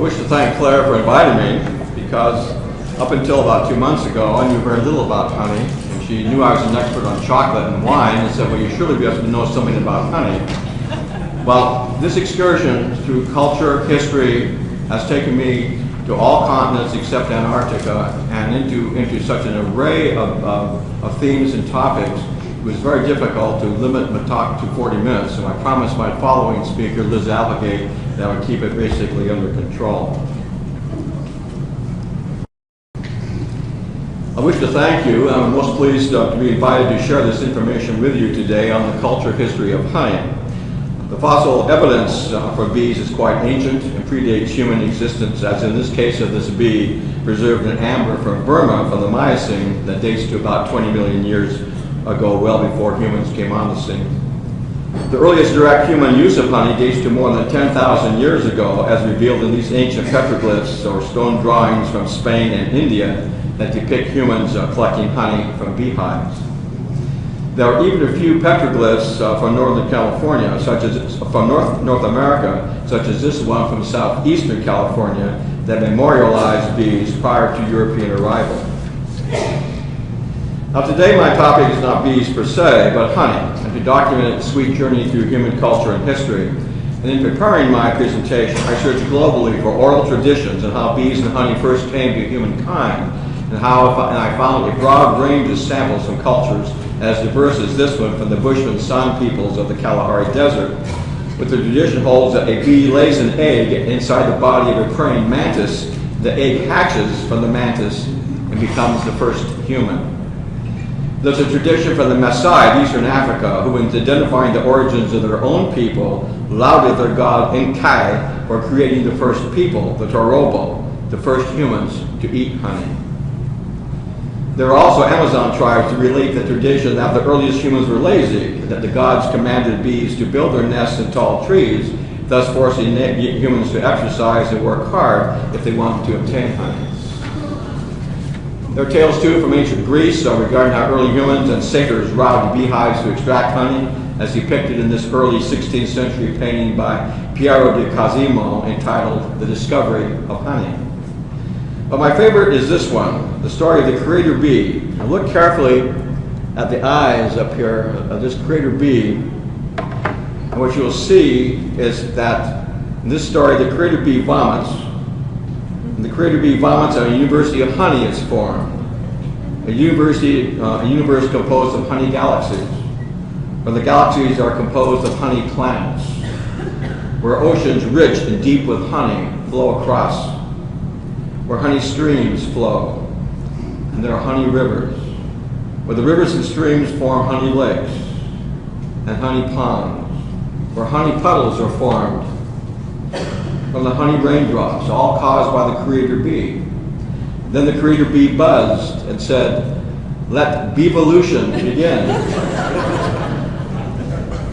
wish to thank Claire for inviting me because up until about 2 months ago I knew very little about honey, and she knew I was an expert on chocolate and wine and said, well, you surely be able to know something about honey. Well, this excursion through culture, history, has taken me to all continents except Antarctica and into such an array of themes and topics. It was very difficult to limit my talk to 40 minutes, so I promised my following speaker, Liz Applegate, that I would keep it basically under control. I wish to thank you, and I'm most pleased to be invited to share this information with you today on the culture history of honey. The fossil evidence for bees is quite ancient and predates human existence, as in this case of this bee preserved in amber from Burma from the Miocene that dates to about 20 million years ago, well before humans came on the scene. The earliest direct human use of honey dates to more than 10,000 years ago, as revealed in these ancient petroglyphs or stone drawings from Spain and India that depict humans collecting honey from beehives. There are even a few petroglyphs from Northern California, such as from North America, such as this one from southeastern California, that memorialize bees prior to European arrival. Now today my topic is not bees per se, but honey, and to document its sweet journey through human culture and history. And in preparing my presentation, I searched globally for oral traditions and how bees and honey first came to humankind, and I found a broad range of samples from cultures as diverse as this one from the Bushman San peoples of the Kalahari Desert. But the tradition holds that a bee lays an egg inside the body of a praying mantis. The egg hatches from the mantis and becomes the first human. There's a tradition from the Maasai of Eastern Africa who, in identifying the origins of their own people, lauded their god Enkai for creating the first people, the Torobo, the first humans to eat honey. There are also Amazon tribes who relate the tradition that the earliest humans were lazy, that the gods commanded bees to build their nests in tall trees, thus forcing humans to exercise and work hard if they wanted to obtain honey. There are tales too from ancient Greece regarding how early humans and satyrs robbed beehives to extract honey, as depicted in this early 16th century painting by Piero di Cosimo entitled The Discovery of Honey. But my favorite is this one, the story of the creator bee. Now look carefully at the eyes up here of this creator bee, and what you'll see is that in this story the creator bee vomits, and the creator bee vomits on a university of honey is formed. A universe composed of honey galaxies, where the galaxies are composed of honey planets, where oceans rich and deep with honey flow across, where honey streams flow, and there are honey rivers, where the rivers and streams form honey lakes and honey ponds, where honey puddles are formed from the honey raindrops, all caused by the creator bee. Then the creator bee buzzed and said, "Let beevolution begin."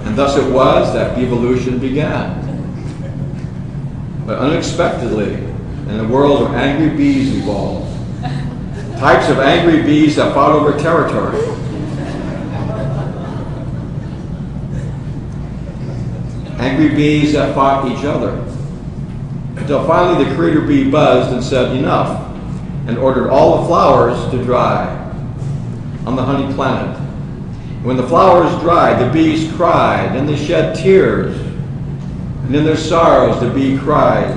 And thus it was that beevolution began. But unexpectedly, in a world of angry bees evolved. Types of angry bees that fought over territory. Angry bees that fought each other. Until finally the creator bee buzzed and said enough, and ordered all the flowers to dry on the honey planet. When the flowers dried, the bees cried, and they shed tears. And in their sorrows the bee cried,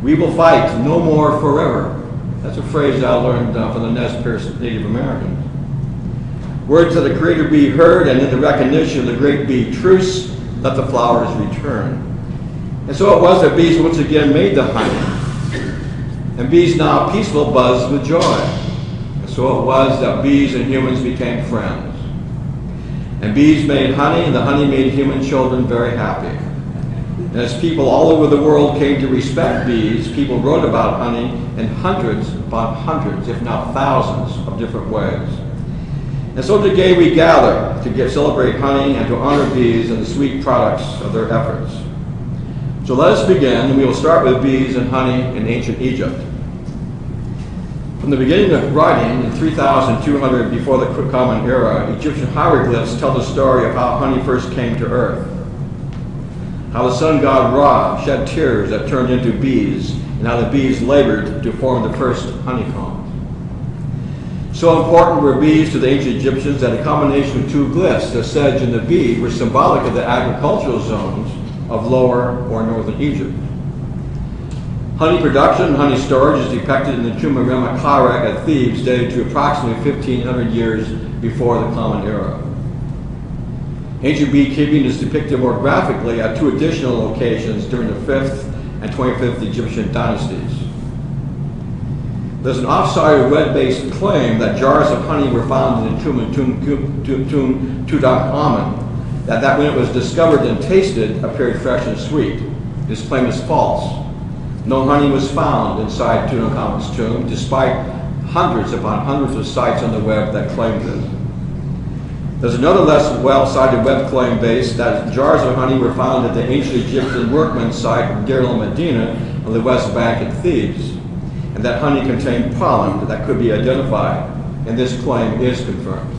"We will fight no more forever." That's a phrase I learned from the Nez Perce Native Americans. Words that the creator bee heard, and in the recognition of the great bee truce, let the flowers return. And so it was that bees once again made the honey. And bees now peaceful buzzed with joy. And so it was that bees and humans became friends. And bees made honey, and the honey made human children very happy. And as people all over the world came to respect bees, people wrote about honey in hundreds upon hundreds, if not thousands, of different ways. And so today we gather to celebrate honey and to honor bees and the sweet products of their efforts. So let us begin, and we will start with bees and honey in ancient Egypt. From the beginning of writing in 3200 before the Common Era, Egyptian hieroglyphs tell the story of how honey first came to earth. How the sun god Ra shed tears that turned into bees and how the bees labored to form the first honeycomb. So important were bees to the ancient Egyptians that a combination of two glyphs, the sedge and the bee, were symbolic of the agricultural zones of lower or northern Egypt. Honey production and honey storage is depicted in the tomb of Remakara at Thebes, dated to approximately 1,500 years before the Common Era. Ancient beekeeping is depicted more graphically at two additional locations during the 5th and 25th Egyptian dynasties. There's an off-sided red-based claim that jars of honey were found in the tomb of Tutankhamun, that when it was discovered and tasted, appeared fresh and sweet. This claim is false. No honey was found inside Tutankhamun's tomb, despite hundreds upon hundreds of sites on the web that claimed this. There's another less well-cited web claim base that jars of honey were found at the ancient Egyptian workman's site of Deir el-Medina on the west bank at Thebes, and that honey contained pollen that could be identified, and this claim is confirmed.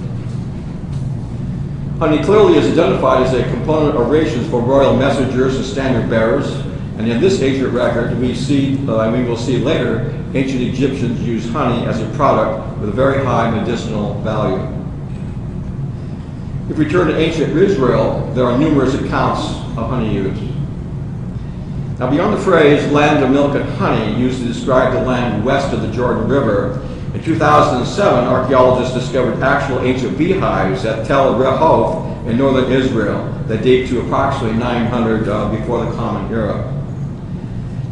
Honey clearly is identified as a component of rations for royal messengers and standard bearers, and in this ancient record we will see later, ancient Egyptians used honey as a product with a very high medicinal value. If we turn to ancient Israel, there are numerous accounts of honey use. Now, beyond the phrase land of milk and honey used to describe the land west of the Jordan River, in 2007, archaeologists discovered actual ancient beehives at Tel Rehof in northern Israel that date to approximately 900 before the Common Era.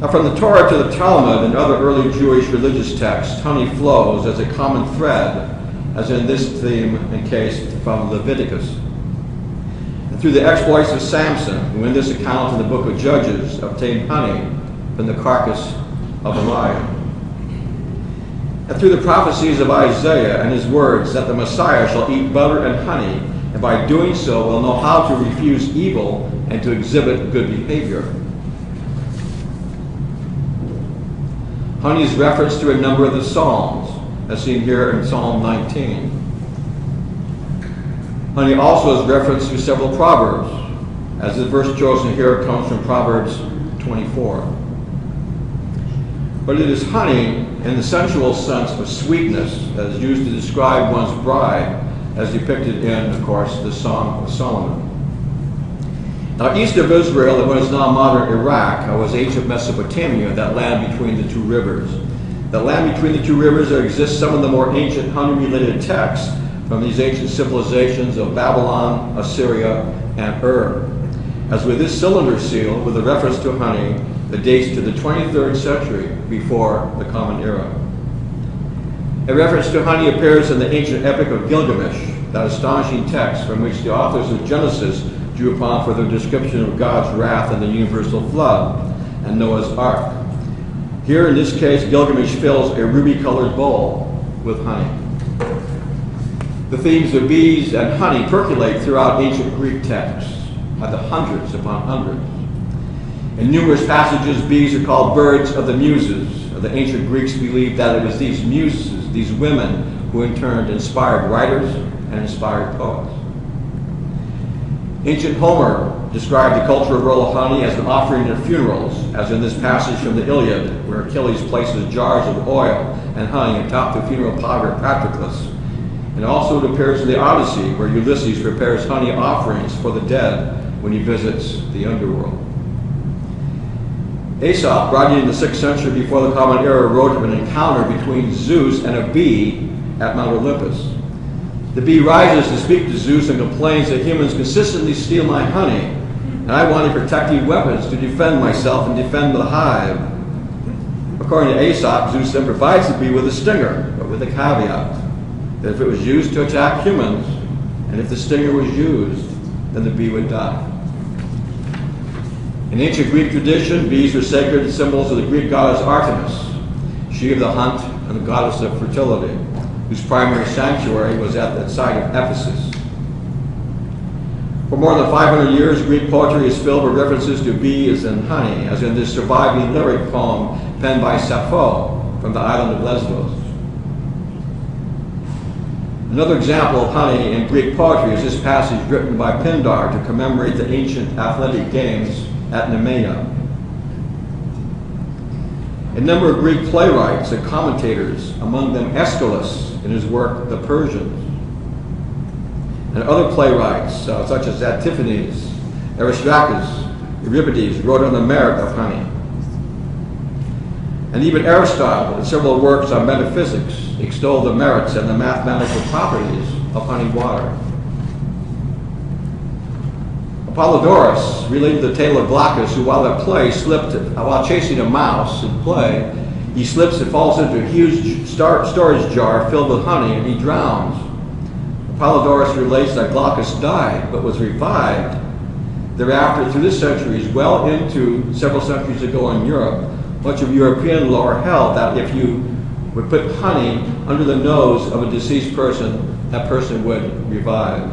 Now, from the Torah to the Talmud and other early Jewish religious texts, honey flows as a common thread, as in this theme and case from Leviticus. And through the exploits of Samson, who in this account in the book of Judges obtained honey from the carcass of a lion. And through the prophecies of Isaiah and his words that the Messiah shall eat butter and honey, and by doing so will know how to refuse evil and to exhibit good behavior. Honey is referenced to a number of the Psalms, as seen here in Psalm 19. Honey also is referenced to several Proverbs, as the verse chosen here comes from Proverbs 24. But it is honey in the sensual sense of sweetness that is used to describe one's bride, as depicted in, of course, the Song of Solomon. Now, east of Israel, in what is now modern Iraq, was ancient Mesopotamia, that land between the two rivers. The land between the two rivers, there exists some of the more ancient honey-related texts from these ancient civilizations of Babylon, Assyria, and Ur. As with this cylinder seal, with a reference to honey, that dates to the 23rd century before the Common Era. A reference to honey appears in the ancient epic of Gilgamesh, that astonishing text from which the authors of Genesis drew upon for their description of God's wrath and the universal flood and Noah's Ark. Here, in this case, Gilgamesh fills a ruby-colored bowl with honey. The themes of bees and honey percolate throughout ancient Greek texts by the hundreds upon hundreds. In numerous passages, bees are called birds of the muses. The ancient Greeks believed that it was these muses, these women, who in turn inspired writers and inspired poets. Ancient Homer described the cultural role of honey as an offering at funerals, as in this passage from the Iliad, where Achilles places jars of oil and honey atop the funeral pyre of Patroclus. And also it appears in the Odyssey, where Ulysses prepares honey offerings for the dead when he visits the underworld. Aesop, writing in the 6th century before the Common Era, wrote of an encounter between Zeus and a bee at Mount Olympus. The bee rises to speak to Zeus and complains that humans consistently steal my honey, and I wanted protective weapons to defend myself and defend the hive. According to Aesop, Zeus then provides the bee with a stinger, but with a caveat, that if it was used to attack humans, and if the stinger was used, then the bee would die. In ancient Greek tradition, bees were sacred symbols of the Greek goddess Artemis, she of the hunt and the goddess of fertility, whose primary sanctuary was at the site of Ephesus. For more than 500 years, Greek poetry is filled with references to bees and honey, as in this surviving lyric poem penned by Sappho from the island of Lesbos. Another example of honey in Greek poetry is this passage written by Pindar to commemorate the ancient athletic games at Nemea. A number of Greek playwrights and commentators, among them Aeschylus in his work The Persians, and other playwrights such as Antisthenes, Aristarchus, Euripides wrote on the merit of honey. And even Aristotle, in several works on metaphysics, extolled the merits and the mathematical properties of honey water. Apollodorus related the tale of Glaucus, who while at play while chasing a mouse in play, he slips and falls into a huge storage jar filled with honey, and he drowns. Apollodorus relates that Glaucus died, but was revived thereafter through the centuries, well into several centuries ago in Europe. Much of European lore held that if you would put honey under the nose of a deceased person, that person would revive.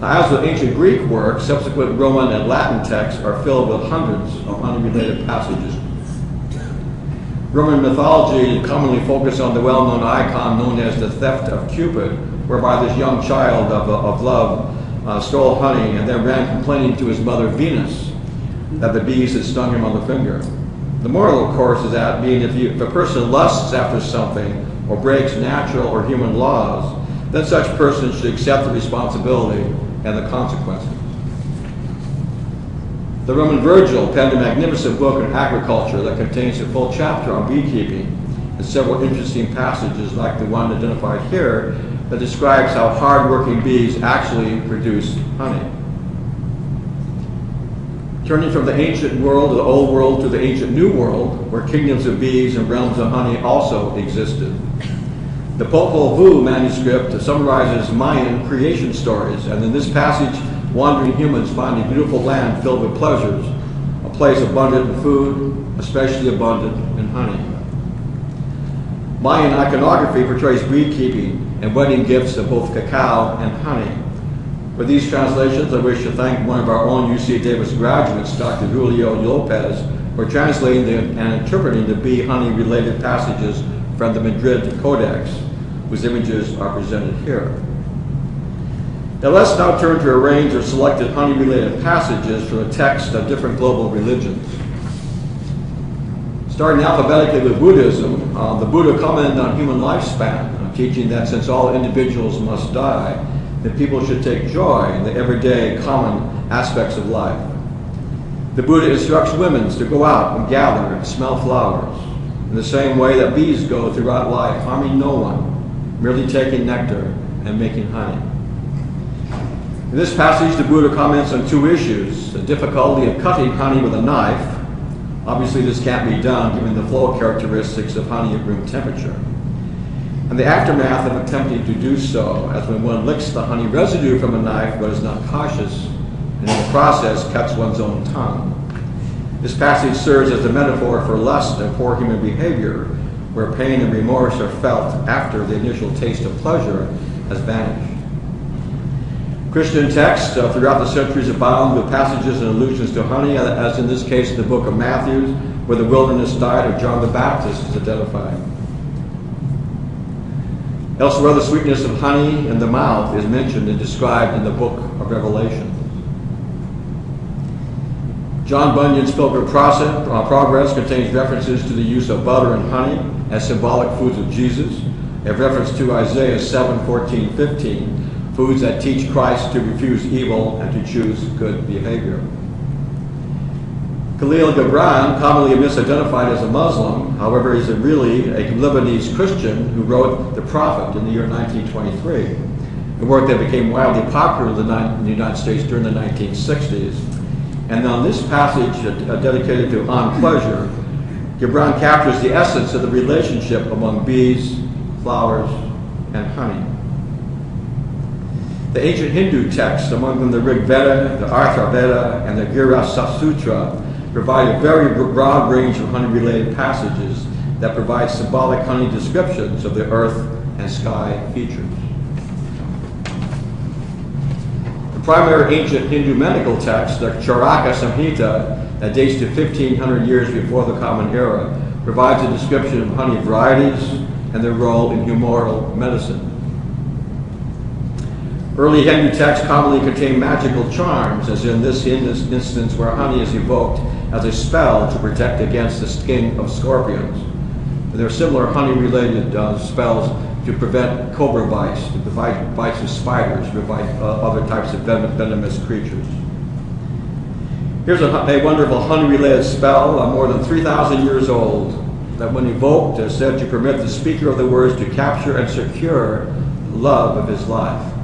Now, as with ancient Greek works, subsequent Roman and Latin texts are filled with hundreds of honey-related passages. Roman mythology commonly focused on the well-known icon known as the theft of Cupid, whereby this young child of love stole honey and then ran complaining to his mother Venus that the bees had stung him on the finger. The moral, of course, is that if a person lusts after something or breaks natural or human laws, then such person should accept the responsibility and the consequences. The Roman Virgil penned a magnificent book on agriculture that contains a full chapter on beekeeping and several interesting passages like the one identified here that describes how hard-working bees actually produce honey. Turning from the ancient world to the old world to the ancient new world, where kingdoms of bees and realms of honey also existed. The Popol Vuh manuscript summarizes Mayan creation stories, and in this passage, wandering humans find a beautiful land filled with pleasures, a place abundant in food, especially abundant in honey. Mayan iconography portrays beekeeping and wedding gifts of both cacao and honey. For these translations, I wish to thank one of our own UC Davis graduates, Dr. Julio Lopez, for translating and interpreting the bee-honey related passages from the Madrid Codex, whose images are presented here. Now let's now turn to a range of selected honey-related passages from the text of different global religions. Starting alphabetically with Buddhism, the Buddha commented on human lifespan, teaching that since all individuals must die, that people should take joy in the everyday common aspects of life. The Buddha instructs women to go out and gather and smell flowers, in the same way that bees go throughout life, harming no one, merely taking nectar and making honey. In this passage, the Buddha comments on two issues: the difficulty of cutting honey with a knife. Obviously, this can't be done given the flow characteristics of honey at room temperature. And the aftermath of attempting to do so, as when one licks the honey residue from a knife but is not cautious, and in the process cuts one's own tongue. This passage serves as a metaphor for lust and poor human behavior, where pain and remorse are felt after the initial taste of pleasure has vanished. Christian texts throughout the centuries abound with passages and allusions to honey, as in this case in the book of Matthew, where the wilderness diet of John the Baptist is identified. Elsewhere, the sweetness of honey in the mouth is mentioned and described in the book of Revelation. John Bunyan's Pilgrim Progress contains references to the use of butter and honey as symbolic foods of Jesus, a reference to Isaiah 7:14-15, foods that teach Christ to refuse evil and to choose good behavior. Khalil Gibran, commonly misidentified as a Muslim, however, is really a Lebanese Christian who wrote The Prophet in the year 1923, a work that became wildly popular in the United States during the 1960s. And on this passage dedicated to On Pleasure, Gibran captures the essence of the relationship among bees, flowers, and honey. The ancient Hindu texts, among them the Rig Veda, the Artha Veda, and the Girasa Sutra, provide a very broad range of honey-related passages that provide symbolic honey descriptions of the earth and sky features. The primary ancient Hindu medical text, the Charaka Samhita, that dates to 1500 years before the Common Era, provides a description of honey varieties and their role in humoral medicine. Early Hindu texts commonly contain magical charms, as in this instance where honey is evoked as a spell to protect against the sting of scorpions. There are similar honey-related spells to prevent cobra bites, to prevent bites of spiders, to prevent other types of venomous creatures. Here's a wonderful honey-related spell, more than 3,000 years old, that when evoked is said to permit the speaker of the words to capture and secure the love of his life.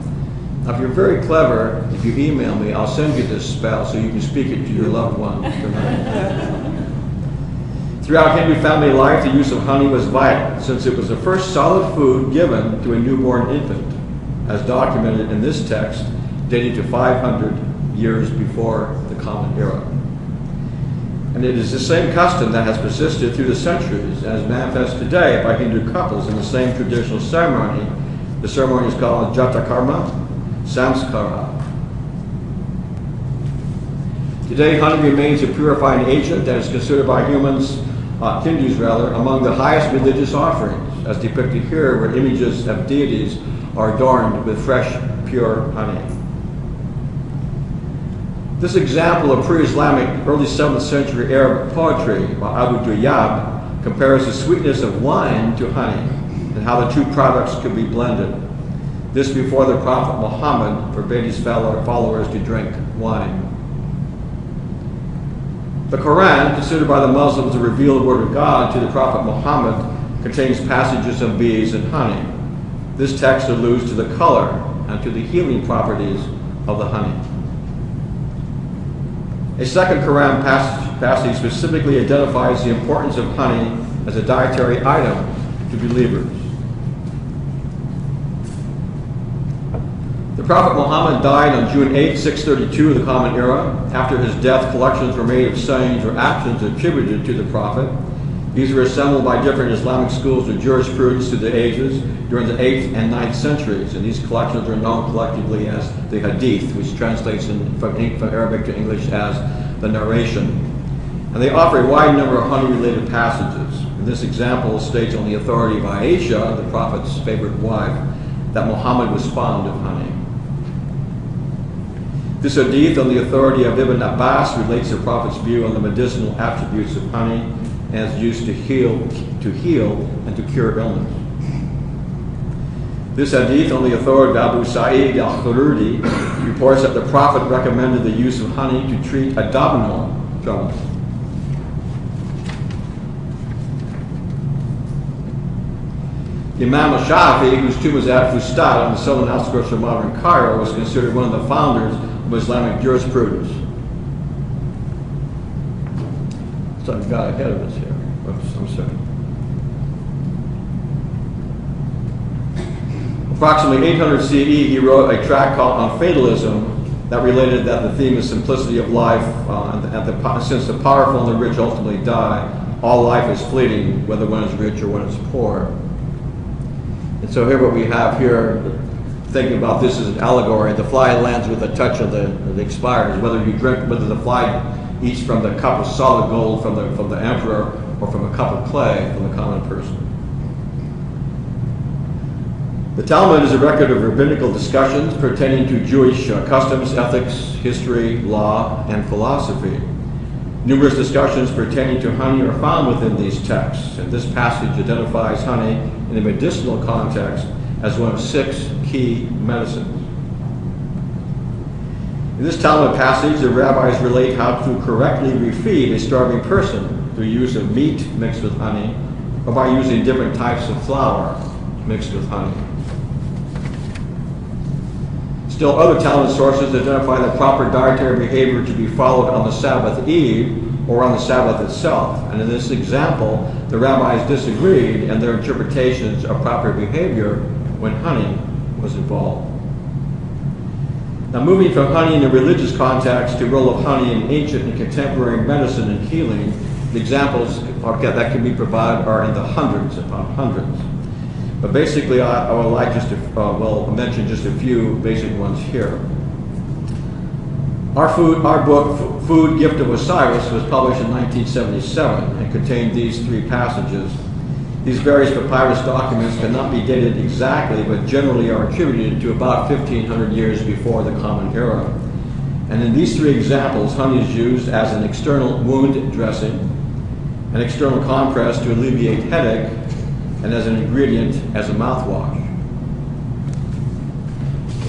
Now, if you're very clever, if you email me, I'll send you this spell so you can speak it to your loved one tonight. Throughout Hindu family life, the use of honey was vital, since it was the first solid food given to a newborn infant, as documented in this text dating to 500 years before the Common Era. And it is the same custom that has persisted through the centuries, as manifest today by Hindu couples in the same traditional ceremony. The ceremony is called Jatakarma Samskara. Today, honey remains a purifying agent that is considered by Hindus among the highest religious offerings, as depicted here, where images of deities are adorned with fresh, pure honey. This example of pre-Islamic, early 7th century Arab poetry by Abu Duyyab compares the sweetness of wine to honey and how the two products could be blended. This before the Prophet Muhammad forbade his followers to drink wine. The Quran, considered by the Muslims the revealed word of God to the Prophet Muhammad, contains passages of bees and honey. This text alludes to the color and to the healing properties of the honey. A second Quran passage specifically identifies the importance of honey as a dietary item to believers. The Prophet Muhammad died on June 8, 632 of the Common Era. After his death, collections were made of sayings or actions attributed to the Prophet. These were assembled by different Islamic schools of jurisprudence through the ages during the 8th and 9th centuries, and these collections are known collectively as the Hadith, which translates from Arabic to English as the narration. And they offer a wide number of honey-related passages. In this example states on the authority of Aisha, the Prophet's favorite wife, that Muhammad was fond of honey. This hadith, on the authority of Ibn Abbas, relates the Prophet's view on the medicinal attributes of honey as used to heal and to cure illness. This hadith, on the authority of Abu Sa'id al-Khudri, reports that the Prophet recommended the use of honey to treat abdominal troubles. Imam al-Shafi, whose tomb is at Fustat on the southern outskirts of modern Cairo, was considered one of the founders of Islamic jurisprudence. So I've got ahead of us here. Oops, I'm sorry. Approximately 800 CE, he wrote a tract called On Fatalism that related that the theme is simplicity of life, since the powerful and the rich ultimately die, all life is fleeting, whether one is rich or one is poor. And so here what we have here, thinking about this as an allegory, the fly lands with a touch of the expired. Whether the fly eats from the cup of solid gold from the emperor or from a cup of clay from the common person. The Talmud is a record of rabbinical discussions pertaining to Jewish customs, ethics, history, law, and philosophy. Numerous discussions pertaining to honey are found within these texts, and this passage identifies honey in a medicinal context as one of 6 key medicines. In this Talmud passage, the rabbis relate how to correctly refeed a starving person through use of meat mixed with honey, or by using different types of flour mixed with honey. Still, other Talmud sources identify the proper dietary behavior to be followed on the Sabbath Eve or on the Sabbath itself. And in this example, the rabbis disagreed in their interpretations of proper behavior when honey was involved. Now, moving from honey in a religious context to the role of honey in ancient and contemporary medicine and healing, the examples that can be provided are in the hundreds upon hundreds. But basically, I would like just to mention just a few basic ones here. Our book, Food Gift of Osiris, was published in 1977 and contained these 3 passages. These various papyrus documents cannot be dated exactly, but generally are attributed to about 1,500 years before the Common Era. And in these three examples, honey is used as an external wound dressing, an external compress to alleviate headache, and as an ingredient as a mouthwash.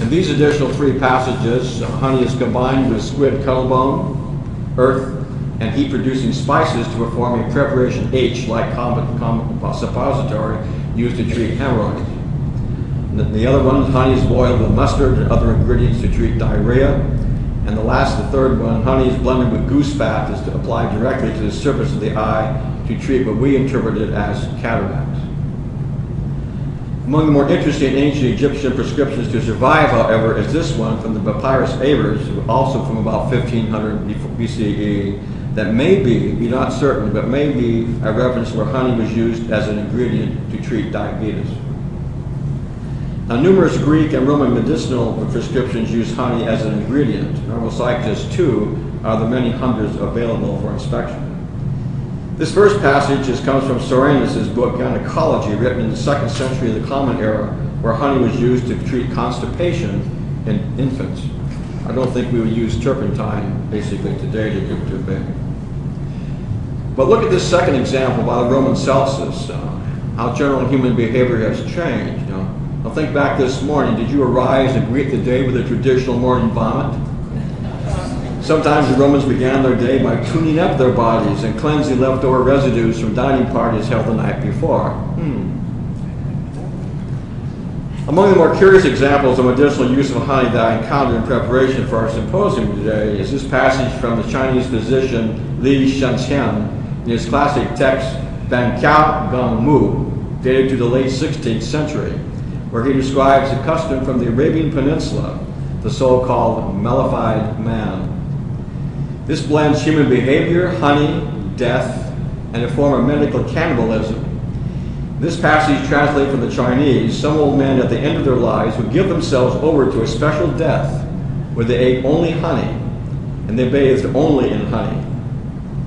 In these additional three passages, honey is combined with squid cuttlebone, earth, and heat-producing spices to perform a preparation H-like suppository used to treat hemorrhoids. The other one, honey is boiled with mustard and other ingredients to treat diarrhea. And the third one, honey is blended with goose fat is applied directly to the surface of the eye to treat what we interpreted as cataracts. Among the more interesting ancient Egyptian prescriptions to survive, however, is this one from the papyrus Avers, also from about 1500 BCE, that may be, we're not certain, but may be a reference where honey was used as an ingredient to treat diabetes. Now, numerous Greek and Roman medicinal prescriptions use honey as an ingredient. And I will cite just two out of the many hundreds available for inspection. This first passage comes from Soranus' book Gynecology, written in the 2nd century of the Common Era, where honey was used to treat constipation in infants. I don't think we would use turpentine, basically, today to give to a baby. But look at this second example by the Roman Celsus, how general human behavior has changed. Now think back this morning. Did you arise and greet the day with a traditional morning vomit? Sometimes the Romans began their day by tuning up their bodies and cleansing leftover residues from dining parties held the night before. Among the more curious examples of medicinal use of honey that I encountered in preparation for our symposium today is this passage from the Chinese physician Li Shanxian in his classic text Ban Kia Gong Mu, dated to the late 16th century, where he describes a custom from the Arabian Peninsula, the so-called mellified man. This blends human behavior, honey, death, and a form of medical cannibalism. This passage translated from the Chinese, some old men at the end of their lives would give themselves over to a special death where they ate only honey and they bathed only in honey.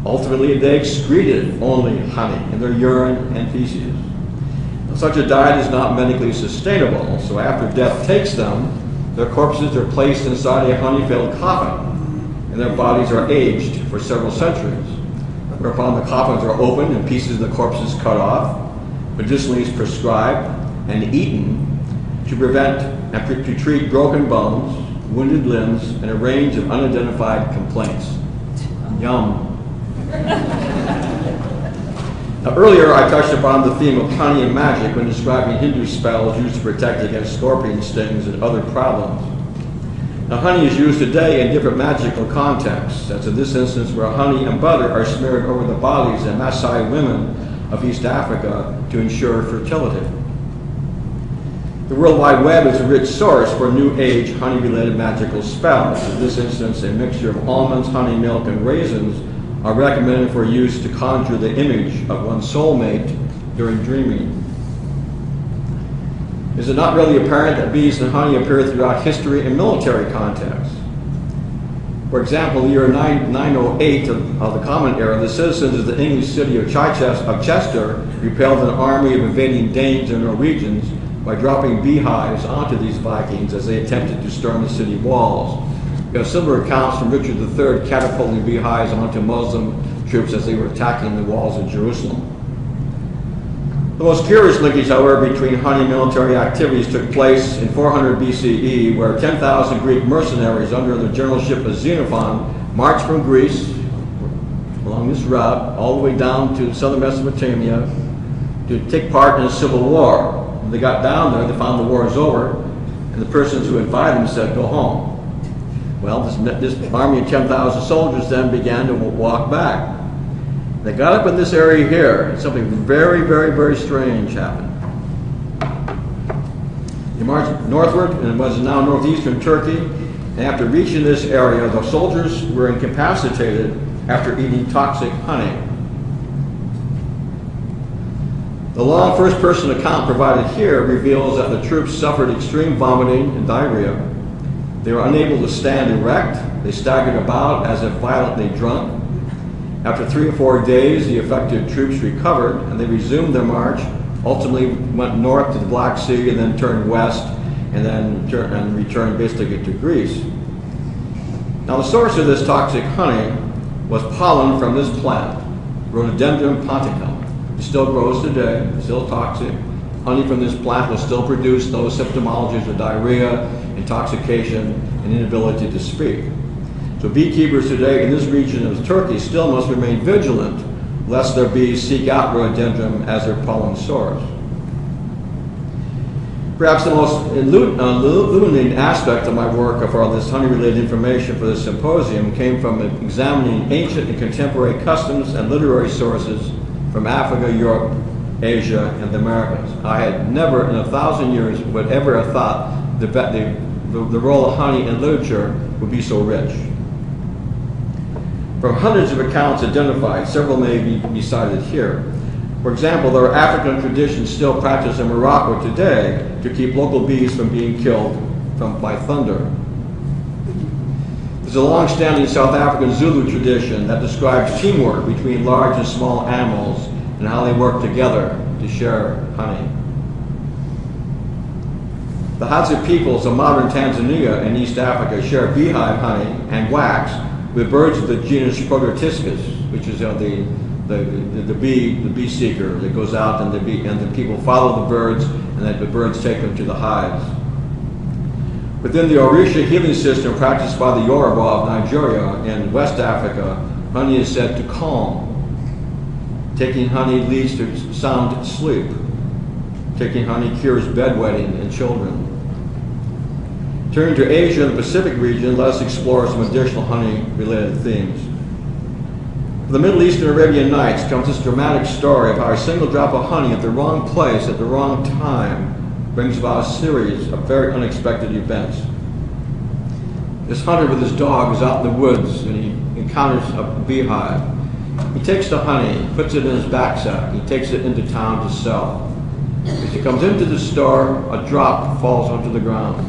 Ultimately, they excreted only honey in their urine and feces. Such a diet is not medically sustainable, so after death takes them, their corpses are placed inside a honey-filled coffin, and their bodies are aged for several centuries, whereupon the coffins are opened and pieces of the corpses cut off, medicinally is prescribed and eaten to prevent and to treat broken bones, wounded limbs, and a range of unidentified complaints. Yum. Now, earlier, I touched upon the theme of honey and magic when describing Hindu spells used to protect against scorpion stings and other problems. Now, honey is used today in different magical contexts, as in this instance where honey and butter are smeared over the bodies of Maasai women of East Africa to ensure fertility. The World Wide Web is a rich source for New Age honey-related magical spells. In this instance, a mixture of almonds, honey, milk, and raisins are recommended for use to conjure the image of one's soulmate during dreaming. Is it not really apparent that bees and honey appear throughout history in military contexts? For example, the year 908 of the Common Era, the citizens of the English city of Chester repelled an army of invading Danes and Norwegians by dropping beehives onto these Vikings as they attempted to storm the city walls. We have similar accounts from Richard III catapulting beehives onto Muslim troops as they were attacking the walls of Jerusalem. The most curious linkage, however, between honey and military activities took place in 400 BCE, where 10,000 Greek mercenaries under the generalship of Xenophon marched from Greece along this route all the way down to southern Mesopotamia to take part in a civil war. When they got down there, they found the war was over, and the persons who invited them said, "Go home." Well, this army of 10,000 soldiers then began to walk back. They got up in this area here, and something very, very, very strange happened. They marched northward, and it was now northeastern Turkey, and after reaching this area, the soldiers were incapacitated after eating toxic honey. The long first-person account provided here reveals that the troops suffered extreme vomiting and diarrhea. They were unable to stand erect. They staggered about as if violently drunk. After 3 or 4 days, the affected troops recovered, and they resumed their march, ultimately went north to the Black Sea, and then turned west, and then returned basically to Greece. Now the source of this toxic honey was pollen from this plant, Rhododendron ponticum. It still grows today, it's still toxic. Honey from this plant will still produce those symptomologies of diarrhea, intoxication, and inability to speak. So beekeepers today in this region of Turkey still must remain vigilant lest their bees seek out rhododendron as their pollen source. Perhaps the most illuminating aspect of my work for all this honey-related information for this symposium came from examining ancient and contemporary customs and literary sources from Africa, Europe, Asia, and the Americas. I had never in 1,000 years would ever have thought the role of honey in literature would be so rich. From hundreds of accounts identified, several may be cited here. For example, there are African traditions still practiced in Morocco today to keep local bees from being killed by thunder. There's a long-standing South African Zulu tradition that describes teamwork between large and small animals and how they work together to share honey. The Hadza peoples of modern Tanzania and East Africa share beehive honey and wax with birds of the genus Prototiscus, which is the bee seeker that goes out and the people follow the birds and then the birds take them to the hives. Within the Orisha healing system practiced by the Yoruba of Nigeria in West Africa, honey is said to calm. Taking honey leads to sound sleep. Taking honey cures bedwetting in children. Turning to Asia and the Pacific region, let us explore some additional honey-related themes. From the Middle East and Arabian Nights comes this dramatic story of how a single drop of honey at the wrong place at the wrong time brings about a series of very unexpected events. This hunter with his dog is out in the woods and he encounters a beehive. He takes the honey, puts it in his backpack, he takes it into town to sell. As he comes into the store, a drop falls onto the ground.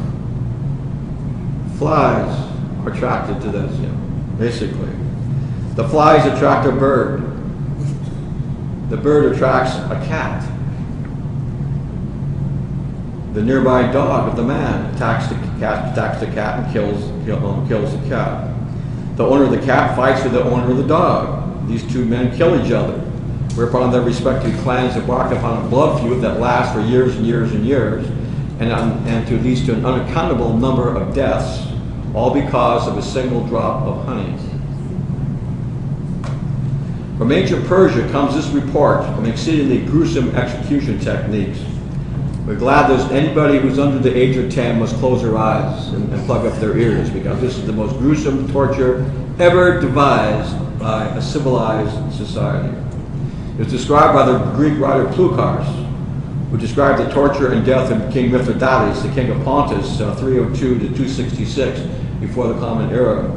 Flies are attracted to this, basically. The flies attract a bird. The bird attracts a cat. The nearby dog of the man attacks the cat and kills the cat. The owner of the cat fights with the owner of the dog. These two men kill each other, whereupon their respective clans embark upon a blood feud that lasts for years and years and years, and to leads to an unaccountable number of deaths, all because of a single drop of honey. From ancient Persia comes this report of exceedingly gruesome execution techniques. We're glad that anybody who's under the age of 10 must close their eyes and plug up their ears, because this is the most gruesome torture ever devised by a civilized society. It was described by the Greek writer Plutarch, who described the torture and death of King Mithridates, the king of Pontus, 302 to 266 before the Common Era.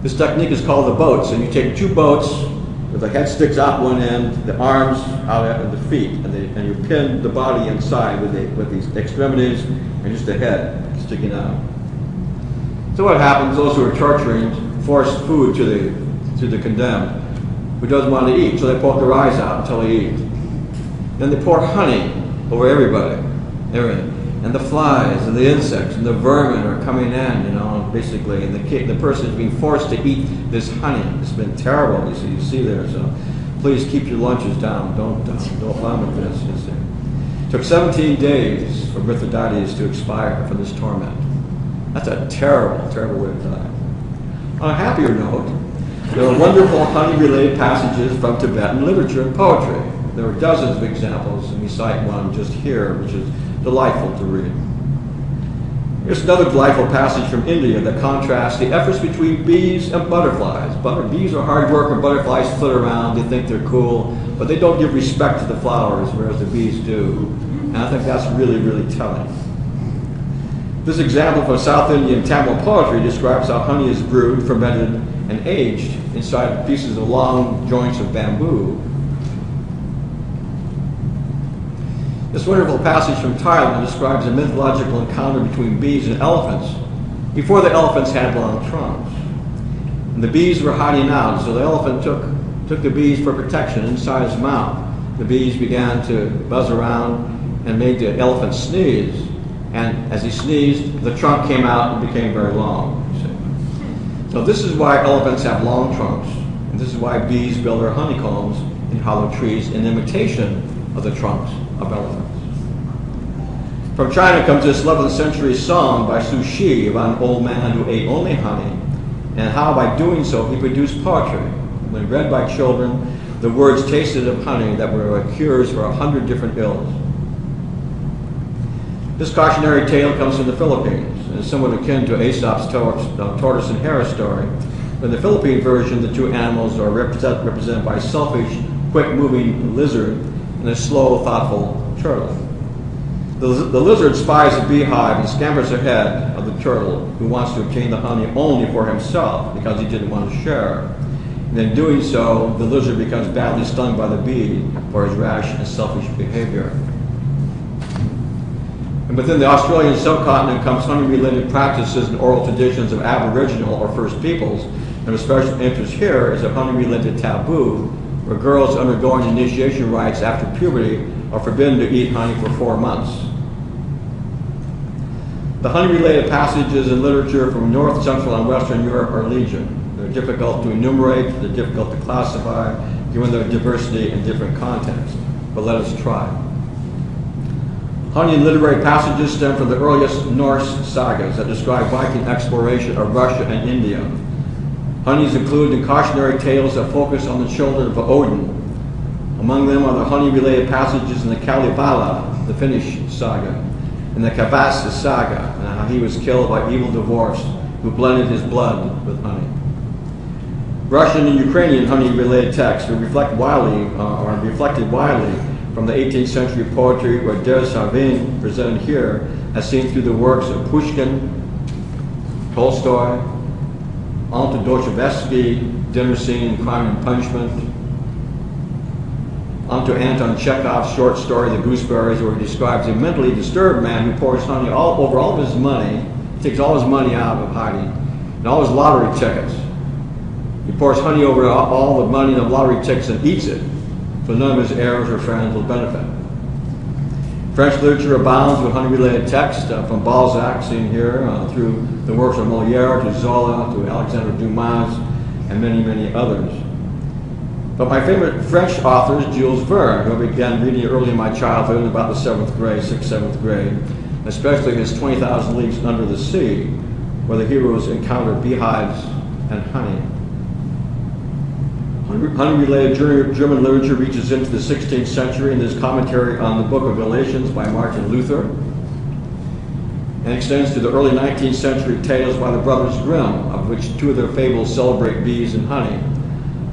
This technique is called the boats, and you take two boats with the head sticks out one end, the arms out at the feet, and you pin the body inside with these extremities and just the head sticking out. So what happens? Those who are torturing force food to the condemned, who doesn't want to eat, so they poke their eyes out until they eat. Then they pour honey over everybody, everything. And the flies and the insects and the vermin are coming in, basically, and the person is being forced to eat this honey. It's been terrible, you see there, so please keep your lunches down. Don't vomit this, you see. It took 17 days for Mithridates to expire from this torment. That's a terrible, terrible way to die. On a happier note, there are wonderful honey-related passages from Tibetan literature and poetry. There are dozens of examples, and we cite one just here, which is delightful to read. Here's another delightful passage from India that contrasts the efforts between bees and butterflies. Bees are hard work, and butterflies flit around, they think they're cool, but they don't give respect to the flowers, whereas the bees do. And I think that's really, really telling. This example from South Indian Tamil poetry describes how honey is brewed, fermented, and aged inside pieces of long joints of bamboo. This wonderful passage from Thailand describes a mythological encounter between bees and elephants before the elephants had long trunks. And the bees were hiding out, so the elephant took the bees for protection inside his mouth. The bees began to buzz around and made the elephant sneeze. And as he sneezed, the trunk came out and became very long. So this is why elephants have long trunks, and this is why bees build their honeycombs in hollow trees in imitation of the trunks of elephants. From China comes this 11th century song by Su Shi about an old man who ate only honey, and how by doing so he produced poetry. When read by children, the words tasted of honey that were cures for 100 different ills. This cautionary tale comes from the Philippines, and is somewhat akin to Aesop's tortoise and hare story. In the Philippine version, the two animals are represented by a selfish, quick-moving lizard and a slow, thoughtful turtle. The lizard spies a beehive and scampers ahead of the turtle, who wants to obtain the honey only for himself because he didn't want to share. And in doing so, the lizard becomes badly stung by the bee for his rash and selfish behavior. And within the Australian subcontinent comes honey-related practices and oral traditions of Aboriginal or First Peoples, and of special interest here is a honey-related taboo, where girls undergoing initiation rites after puberty are forbidden to eat honey for 4 months. The honey-related passages in literature from North, Central, and Western Europe are legion. They're difficult to enumerate, they're difficult to classify, given their diversity and different contexts. But let us try. Honey literary passages stem from the earliest Norse sagas that describe Viking exploration of Russia and India. Honey is included in cautionary tales that focus on the children of Odin. Among them are the honey-related passages in the Kalevala, the Finnish saga, and the Kavassa saga, and how he was killed by evil dwarfs who blended his blood with honey. Russian and Ukrainian honey-related texts are reflected widely from the 18th century poetry where Derzhavin, presented here, as seen through the works of Pushkin, Tolstoy, Anton Dostoevsky, Dinner Scene, Crime and Punishment, onto Anton Chekhov's short story, The Gooseberries, where he describes a mentally disturbed man who pours honey all over all of his money, takes all his money out of hiding, and all his lottery tickets. He pours honey over all the money of lottery tickets and eats it, so none of his heirs or friends will benefit. French literature abounds with honey-related texts, from Balzac, seen here, through the works of Molière, to Zola, to Alexandre Dumas, and many, many others. But my favorite French author is Jules Verne, who I began reading early in my childhood, in about the 7th grade, 6th, 7th grade, especially his 20,000 Leagues Under the Sea, where the heroes encounter beehives and honey. Honey-related German literature reaches into the 16th century, and there's commentary on the Book of Galatians by Martin Luther, and extends to the early 19th century tales by the Brothers Grimm, of which 2 of their fables celebrate bees and honey.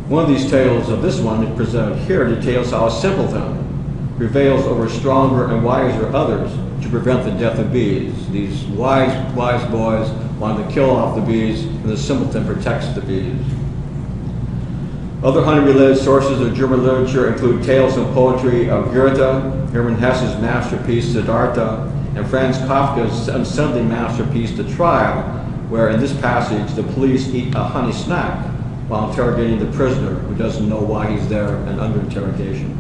One of these tales, of this one presented here, details how a simpleton prevails over stronger and wiser others to prevent the death of bees. These wise boys want to kill off the bees, and the simpleton protects the bees. Other honey-related sources of German literature include tales and poetry of Goethe, Hermann Hesse's masterpiece Siddhartha, and Franz Kafka's unsettling masterpiece The Trial, where in this passage the police eat a honey snack while interrogating the prisoner, who doesn't know why he's there and under interrogation.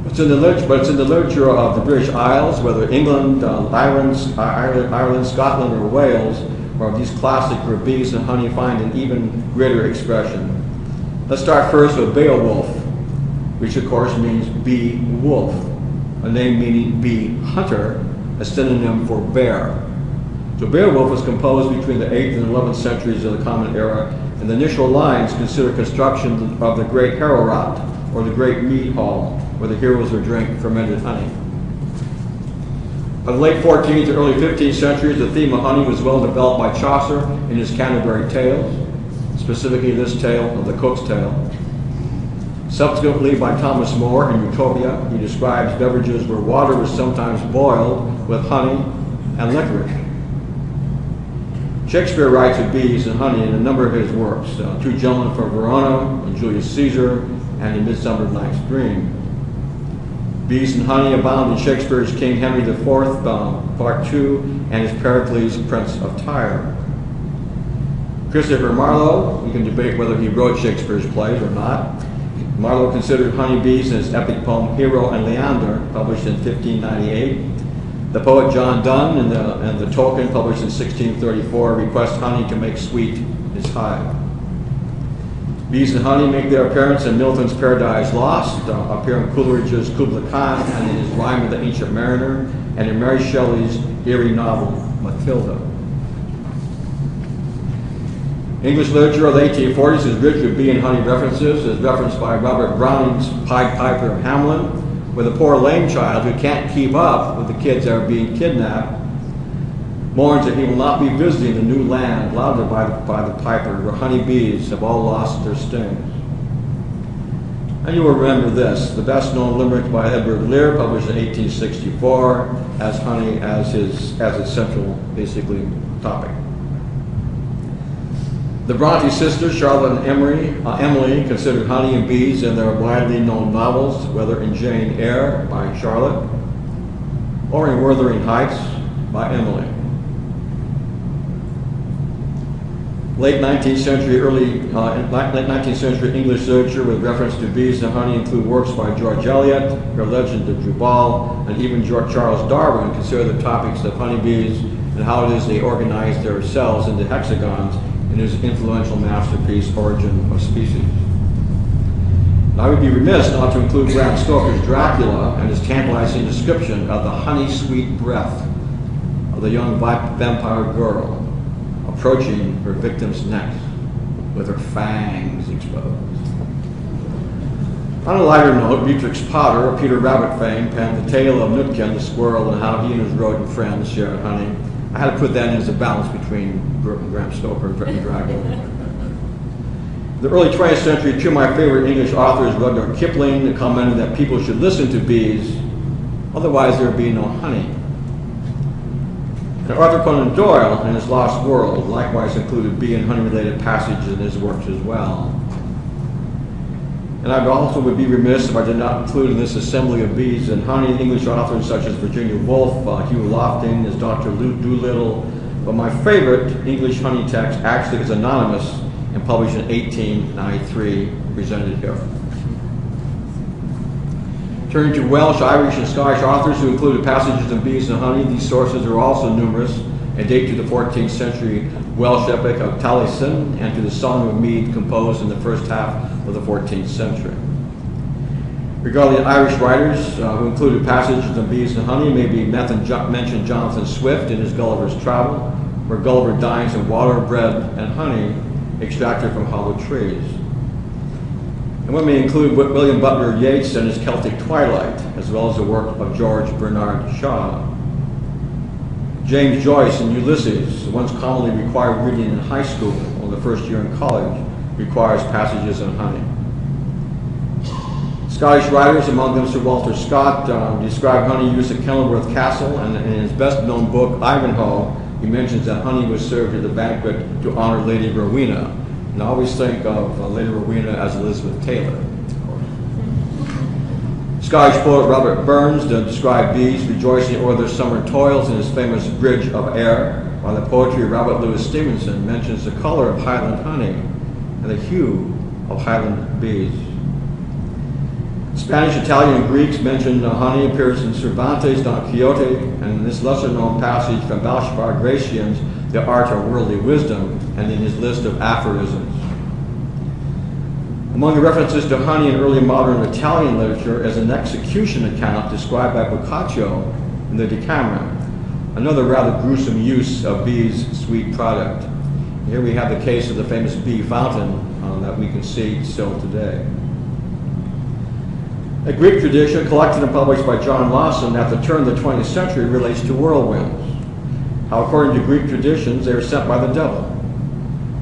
But it's in the literature of the British Isles, whether England, Ireland, Scotland, or Wales, where these classics where bees and honey find an even greater expression. Let's start first with Beowulf, which of course means bee wolf, a name meaning bee hunter, a synonym for bear. So Beowulf was composed between the 8th and 11th centuries of the Common Era, and the initial lines consider construction of the Great Heorot, or the Great Mead Hall, where the heroes would drink fermented honey. By the late 14th and early 15th centuries, the theme of honey was well developed by Chaucer in his Canterbury Tales, specifically this tale of the Cook's Tale. Subsequently, by Thomas More in Utopia, he describes beverages where water was sometimes boiled with honey and licorice. Shakespeare writes of bees and honey in a number of his works, Two Gentlemen from Verona, and Julius Caesar, and in Midsummer Night's Dream. Bees and honey abound in Shakespeare's King Henry IV, Part 2, and his Pericles, Prince of Tyre. Christopher Marlowe, we can debate whether he wrote Shakespeare's plays or not. Marlowe considered honeybees in his epic poem Hero and Leander, published in 1598. The poet John Donne and the Token, published in 1634, request honey to make sweet his hive. Bees and honey make their appearance in Milton's Paradise Lost, appear in Coleridge's Kubla Khan, and in his Rime of the Ancient Mariner, and in Mary Shelley's eerie novel, Matilda. English literature of the 1840s is rich with bee and honey references, as referenced by Robert Browning's Pied Piper of Hamelin, where the poor lame child who can't keep up with the kids that are being kidnapped mourns that he will not be visiting the new land lauded by the piper, where honey bees have all lost their stings. And you will remember this, the best known limerick by Edward Lear, published in 1864, has honey as its central, basically, topic. The Bronte sisters, Charlotte and Emily, considered honey and bees in their widely known novels, whether in Jane Eyre by Charlotte or in Wuthering Heights by Emily. Late 19th century English literature with reference to bees and honey include works by George Eliot, Her Legend of Jubal, and even Charles Darwin consider the topics of honeybees and how it is they organize their cells into hexagons in his influential masterpiece, Origin of Species. And I would be remiss not to include Bram Stoker's Dracula and his tantalizing description of the honey-sweet breath of the young vampire girl approaching her victim's neck with her fangs exposed. On a lighter note, Beatrix Potter, of Peter Rabbit fame, penned the tale of Nutkin the squirrel and how he and his rodent friends shared honey. I had to put that in as a balance between Bram Stoker and Dracula. In the early 20th century, two of my favorite English authors, Rudyard Kipling, commented that people should listen to bees, otherwise there would be no honey. And Arthur Conan Doyle, in his Lost World, likewise included bee and honey-related passages in his works as well. And I also would be remiss if I did not include in this assembly of bees and honey English authors such as Virginia Woolf, Hugh Lofting, as Dr. Doolittle, but my favorite English honey text actually is anonymous and published in 1893, presented here. Turning to Welsh, Irish, and Scottish authors who included passages of bees and honey, these sources are also numerous and date to the 14th century Welsh epic of Taliesin and to the Song of Mead composed in the first half of the 14th century. Regarding Irish writers who included passages of bees and honey, may be mentioned Jonathan Swift in his Gulliver's Travel, where Gulliver dines in water, bread, and honey extracted from hollow trees. And we may include William Butler Yeats and his Celtic Twilight, as well as the work of George Bernard Shaw. James Joyce in Ulysses, once commonly required reading in high school or the first year in college, requires passages on honey. Scottish writers, among them Sir Walter Scott, describe honey use at Kenilworth Castle, and in his best-known book, Ivanhoe, he mentions that honey was served at the banquet to honor Lady Rowena. And I always think of Lady Rowena as Elizabeth Taylor. Scottish poet Robert Burns described bees rejoicing over their summer toils in his famous Bridge of Ayr, while the poetry of Robert Louis Stevenson mentions the color of Highland honey and the hue of Highland bees. Spanish, Italian, and Greeks mention honey appears in Cervantes' Don Quixote, and in this lesser-known passage from Balthazar Gracian's The Art of Worldly Wisdom, and in his list of aphorisms. Among the references to honey in early modern Italian literature is an execution account described by Boccaccio in the Decameron, another rather gruesome use of bees' sweet product. Here we have the case of the famous bee fountain that we can see still today. A Greek tradition collected and published by John Lawson at the turn of the 20th century relates to whirlwinds. How, according to Greek traditions, they are sent by the devil.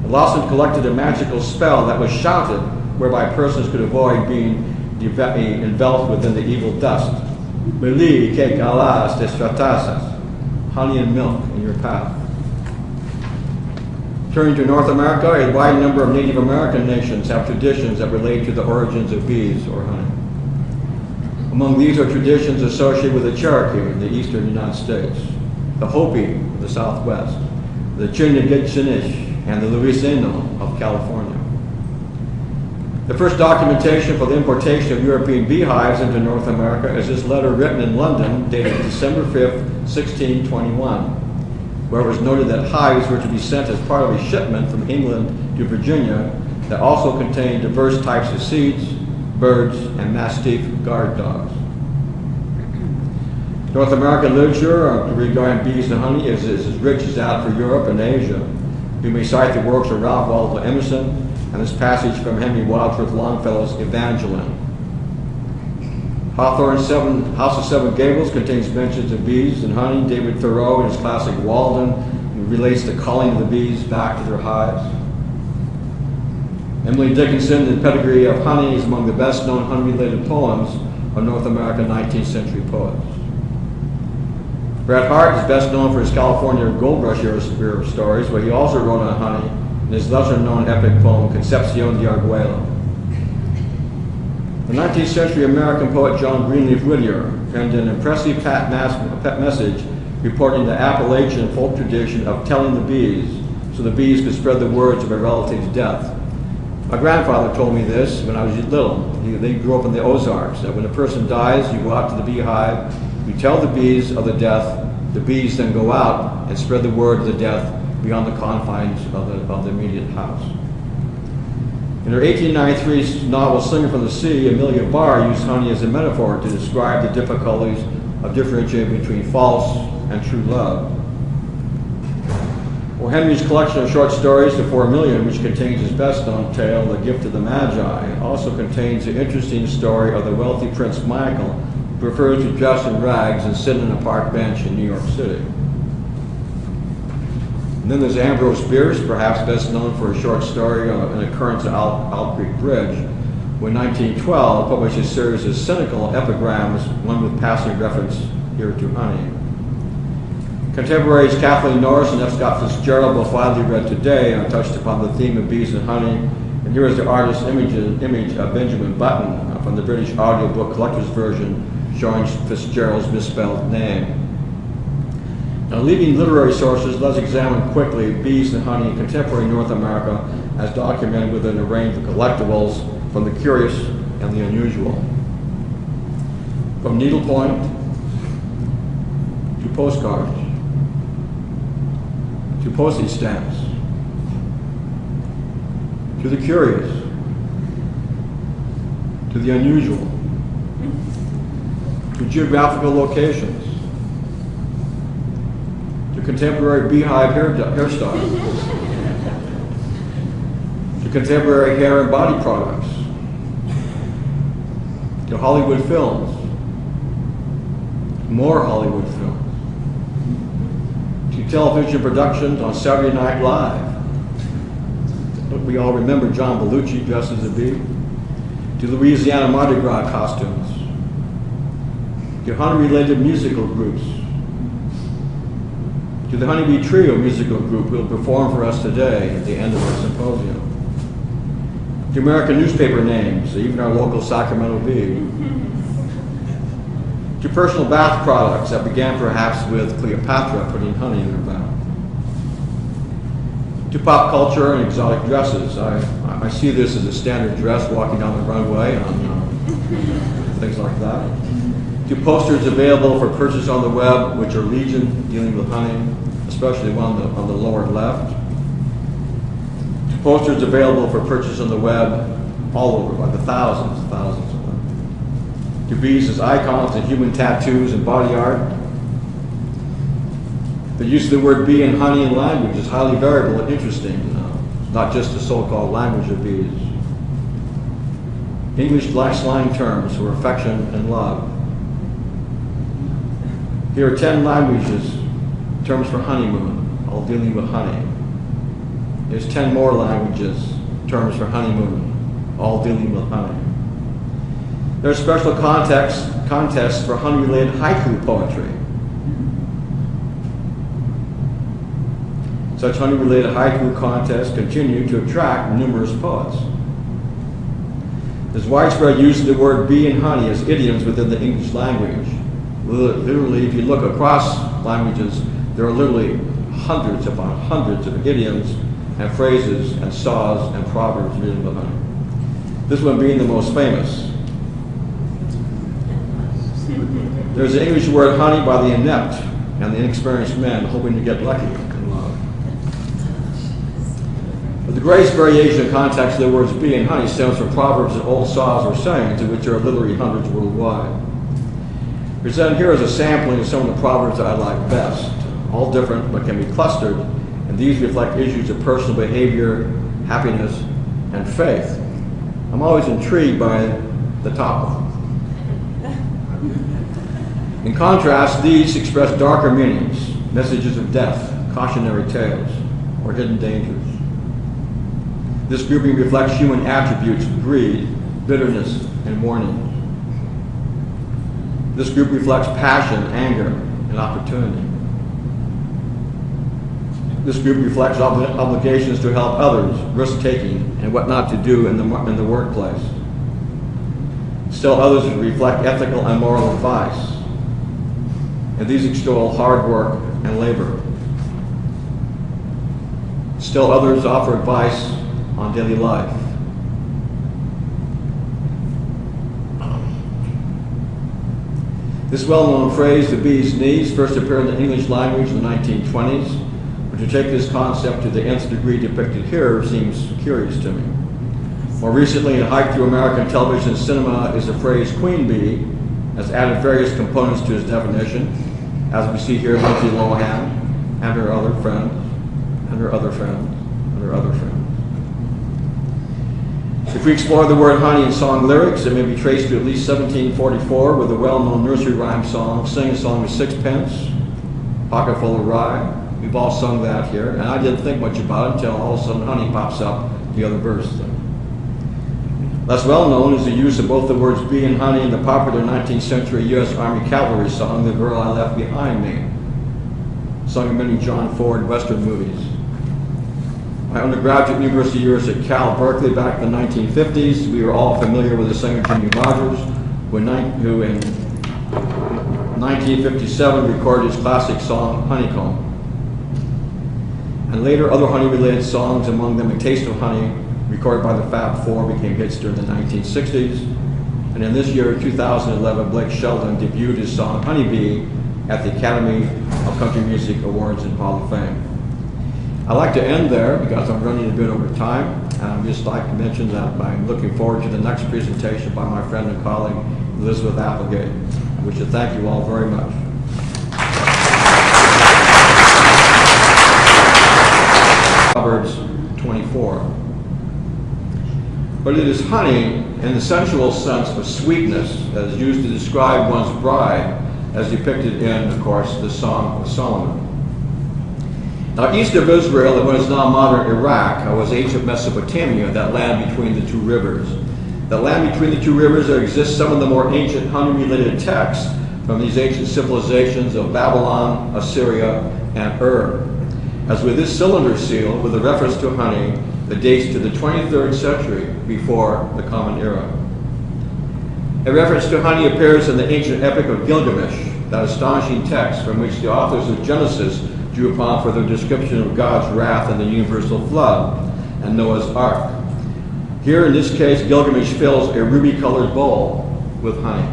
Lawson collected a magical spell that was shouted, whereby persons could avoid being enveloped within the evil dust. Meli ke galas te stratasas, honey and milk in your path. Turning to North America, a wide number of Native American nations have traditions that relate to the origins of bees or honey. Among these are traditions associated with the Cherokee in the eastern United States, the Hopi of the Southwest, the Chinigachinish, and the Louisiano of California. The first documentation for the importation of European beehives into North America is this letter written in London, dated December 5th, 1621, where it was noted that hives were to be sent as part of a shipment from England to Virginia that also contained diverse types of seeds, birds, and Mastiff guard dogs. North American literature regarding bees and honey is as rich as that for Europe and Asia. We may cite the works of Ralph Waldo Emerson and this passage from Henry Wadsworth Longfellow's Evangeline. Hawthorne's House of Seven Gables contains mentions of bees and honey. David Thoreau in his classic Walden relates the calling of the bees back to their hives. Emily Dickinson in Pedigree of Honey is among the best-known honey-related poems of North American 19th century poets. Bret Harte is best known for his California Gold Rush era stories, but he also wrote on honey in his lesser-known epic poem, Concepcion de Arguello. The 19th century American poet John Greenleaf Whittier penned an impressive message reporting the Appalachian folk tradition of telling the bees so the bees could spread the words of a relative's death. My grandfather told me this when I was little. They grew up in the Ozarks, that when a person dies, you go out to the beehive, you tell the bees of the death, the bees then go out and spread the word of the death beyond the confines of the immediate house. In her 1893 novel Singer from the Sea, Amelia Barr used honey as a metaphor to describe the difficulties of differentiating between false and true love. Well, Henry's collection of short stories, The 4 Million, which contains his best-known tale, The Gift of the Magi, also contains the interesting story of the wealthy Prince Michael, who prefers to dress in rags and sit on a park bench in New York City. And then there's Ambrose Bierce, perhaps best known for a short story of an occurrence at Owl Creek Bridge, who in 1912 published a series of cynical epigrams, one with passing reference here to honey. Contemporaries Kathleen Norris and F. Scott Fitzgerald, both widely read today, touched upon the theme of bees and honey. And here is the artist's image of Benjamin Button from the British audiobook collector's version showing Fitzgerald's misspelled name. Now, leaving literary sources, let's examine quickly bees and honey in contemporary North America as documented within a range of collectibles from the curious and the unusual. From needlepoint to postcards, to postage stamps, to the curious, to the unusual, to geographical locations, to contemporary beehive hairstyles, to contemporary hair and body products, to Hollywood films, more Hollywood films, to television productions on Saturday Night Live. We all remember John Belushi dressed as a bee. To Louisiana Mardi Gras costumes. To honey-related musical groups. To the Honeybee Trio musical group who will perform for us today at the end of our symposium. To American newspaper names, even our local Sacramento Bee. To personal bath products that began perhaps with Cleopatra putting honey in her bath. To pop culture and exotic dresses. I see this as a standard dress walking down the runway and things like that. To posters available for purchase on the web, which are legion dealing with honey, especially one on the lower left. To posters available for purchase on the web all over by the thousands of them. To bees as icons in human tattoos and body art. The use of the word bee and honey in language is highly variable and interesting, not just the so-called language of bees. English slang terms for affection and love. Here are 10 languages, terms for honeymoon, all dealing with honey. There's 10 more languages, terms for honeymoon, all dealing with honey. There are special contests for honey-related haiku poetry. Such honey-related haiku contests continue to attract numerous poets. There's widespread use of the word bee and honey as idioms within the English language. Literally, if you look across languages, there are literally hundreds upon hundreds of idioms and phrases and saws and proverbs dealing with honey. this one being the most famous. There's the English word honey by the inept and the inexperienced men hoping to get lucky in love. But the greatest variation in context of the words bee and honey stems from proverbs and old saws or sayings, of which there are literally hundreds worldwide. Presented here is a sampling of some of the proverbs that I like best, all different but can be clustered, and these reflect issues of personal behavior, happiness, and faith. I'm always intrigued by the top one. In contrast, these express darker meanings, messages of death, cautionary tales, or hidden dangers. This grouping reflects human attributes of greed, bitterness, and mourning. This group reflects passion, anger, and opportunity. This group reflects obligations to help others, risk-taking, and what not to do in the workplace. Still others reflect ethical and moral advice. And these extol hard work and labor. Still others offer advice on daily life. This well-known phrase, the bee's knees, first appeared in the English language in the 1920s, but to take this concept to the nth degree depicted here seems curious to me. More recently, in Hike Through American Television and Cinema is the phrase queen bee, has added various components to its definition, as we see here Lindsay Lohan and her other friends, and her other friends, and her other friends. If we explore the word honey in song lyrics, it may be traced to at least 1744 with the well-known nursery rhyme song, Sing a Song with Sixpence, Pocket Full of Rye. We've all sung that here, and I didn't think much about it until all of a sudden honey pops up the other verse. Less well known is the use of both the words bee and honey in the popular 19th century U.S. Army cavalry song, The Girl I Left Behind Me, sung in many John Ford Western movies. My undergraduate university years at Cal Berkeley back in the 1950s, we were all familiar with the singer Jimmy Rogers, who in 1957 recorded his classic song, Honeycomb. And later, other honey-related songs, among them A Taste of Honey, recorded by the Fab Four, became hits during the 1960s. And in this year, 2011, Blake Shelton debuted his song, Honeybee, at the Academy of Country Music Awards and Hall of Fame. I'd like to end there because I'm running a bit over time, and I'd just like to mention that I'm looking forward to the next presentation by my friend and colleague, Elizabeth Applegate. I wish to thank you all very much. Proverbs 24. But it is honey in the sensual sense of sweetness that is used to describe one's bride, as depicted in, of course, the Song of Solomon. Now, east of Israel, in what is now modern Iraq, was ancient Mesopotamia, that land between the two rivers. That land between the two rivers, there exists some of the more ancient honey-related texts from these ancient civilizations of Babylon, Assyria, and Ur. As with this cylinder seal, with a reference to honey, that dates to the 23rd century before the Common Era. A reference to honey appears in the ancient epic of Gilgamesh, that astonishing text from which the authors of Genesis drew upon for their description of God's wrath and the universal flood and Noah's Ark. Here, in this case, Gilgamesh fills a ruby-colored bowl with honey.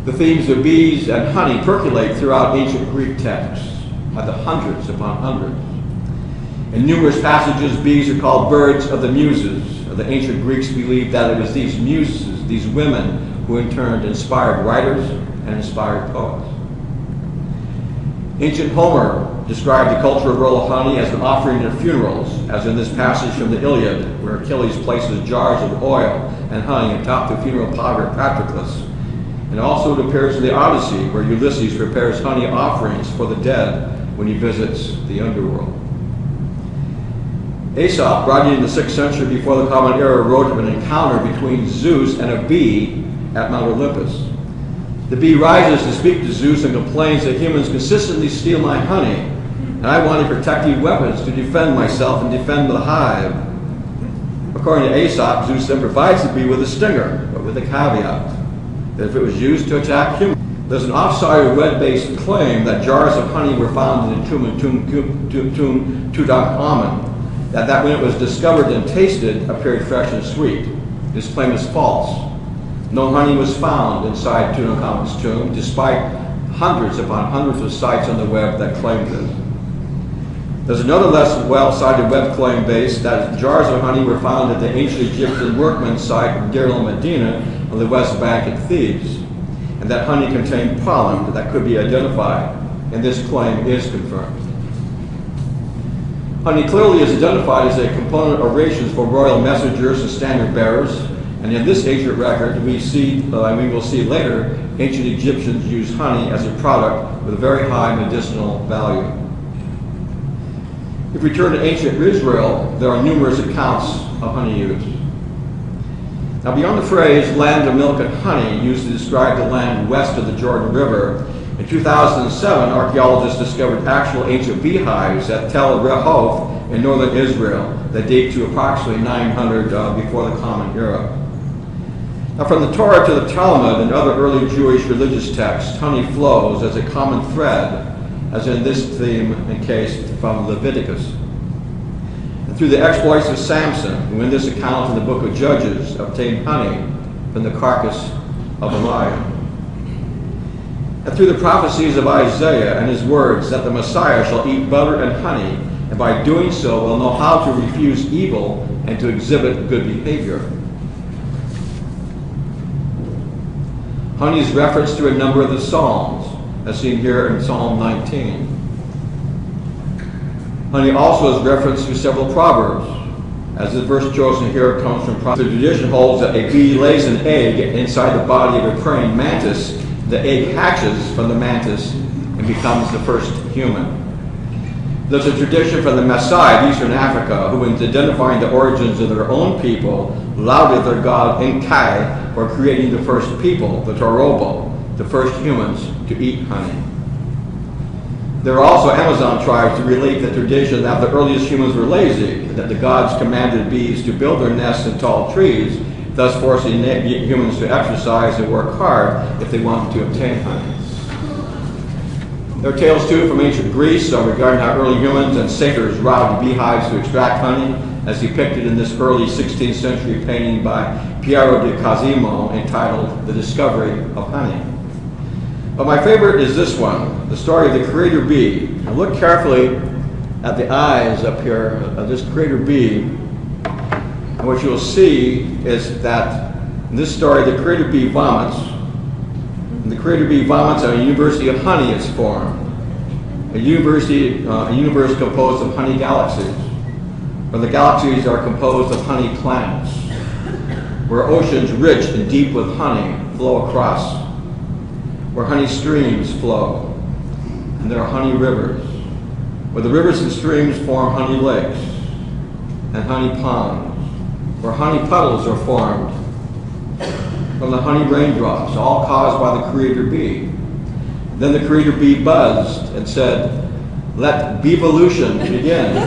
The themes of bees and honey percolate throughout ancient Greek texts by the hundreds upon hundreds. In numerous passages, bees are called birds of the muses. The ancient Greeks believed that it was these muses, these women, who in turn inspired writers and inspired poets. Ancient Homer described the cultural role of honey as an offering at funerals, as in this passage from the Iliad, where Achilles places jars of oil and honey atop the funeral pyre of Patroclus. And also it appears in the Odyssey, where Ulysses prepares honey offerings for the dead when he visits the underworld. Aesop, writing in the 6th century before the Common Era, wrote of an encounter between Zeus and a bee at Mount Olympus. The bee rises to speak to Zeus and complains that humans consistently steal my honey, and I wanted protective weapons to defend myself and defend the hive. According to Aesop, Zeus then provides the bee with a stinger, but with a caveat, that if it was used to attack humans. There's an off-sided web-based claim that jars of honey were found in the tomb of Tutankhamun, that when it was discovered and tasted, appeared fresh and sweet. This claim is false. No honey was found inside Tutankhamun's tomb, despite hundreds upon hundreds of sites on the web that claimed this. There's another less well-cited web claim base that jars of honey were found at the ancient Egyptian workman's site of Deir el-Medina on the West Bank at Thebes, and that honey contained pollen that could be identified, and this claim is confirmed. Honey clearly is identified as a component of rations for royal messengers and standard bearers, and in this ancient record we see, and we will see later, ancient Egyptians used honey as a product with a very high medicinal value. If we turn to ancient Israel, there are numerous accounts of honey use. Now, beyond the phrase land of milk and honey used to describe the land west of the Jordan River, in 2007, archaeologists discovered actual ancient beehives at Tel Rehof in northern Israel that date to approximately 900 before the Common Era. Now, from the Torah to the Talmud and other early Jewish religious texts, honey flows as a common thread, as in this theme and case from Leviticus. And through the exploits of Samson, who in this account in the book of Judges obtained honey from the carcass of a lion. And through the prophecies of Isaiah and his words that the Messiah shall eat butter and honey, and by doing so will know how to refuse evil and to exhibit good behavior. Honey is referenced to a number of the Psalms, as seen here in Psalm 19. Honey also is referenced to several Proverbs, as the verse chosen here comes from Proverbs. The tradition holds that a bee lays an egg inside the body of a praying mantis. The egg hatches from the mantis and becomes the first human. There's a tradition from the Maasai of Eastern Africa, who, in identifying the origins of their own people, lauded their god Enkai for creating the first people, the Torobo, the first humans to eat honey. There are also Amazon tribes who relate the tradition that the earliest humans were lazy, that the gods commanded bees to build their nests in tall trees, thus forcing humans to exercise and work hard if they wanted to obtain honey. There are tales, too, from ancient Greece regarding how early humans and satyrs robbed beehives to extract honey, as depicted in this early 16th century painting by Piero di Cosimo entitled The Discovery of Honey. But my favorite is this one, the story of the creator bee. Now look carefully at the eyes up here of this creator bee. And what you'll see is that in this story, the creator bee vomits. And the creator bee vomits and a university of honey is formed. A universe composed of honey galaxies. Where the galaxies are composed of honey planets. Where oceans rich and deep with honey flow across. Where honey streams flow. And there are honey rivers. Where the rivers and streams form honey lakes and honey ponds. Where honey puddles are formed from the honey raindrops, all caused by the creator bee. Then the creator bee buzzed and said, "Let beevolution begin."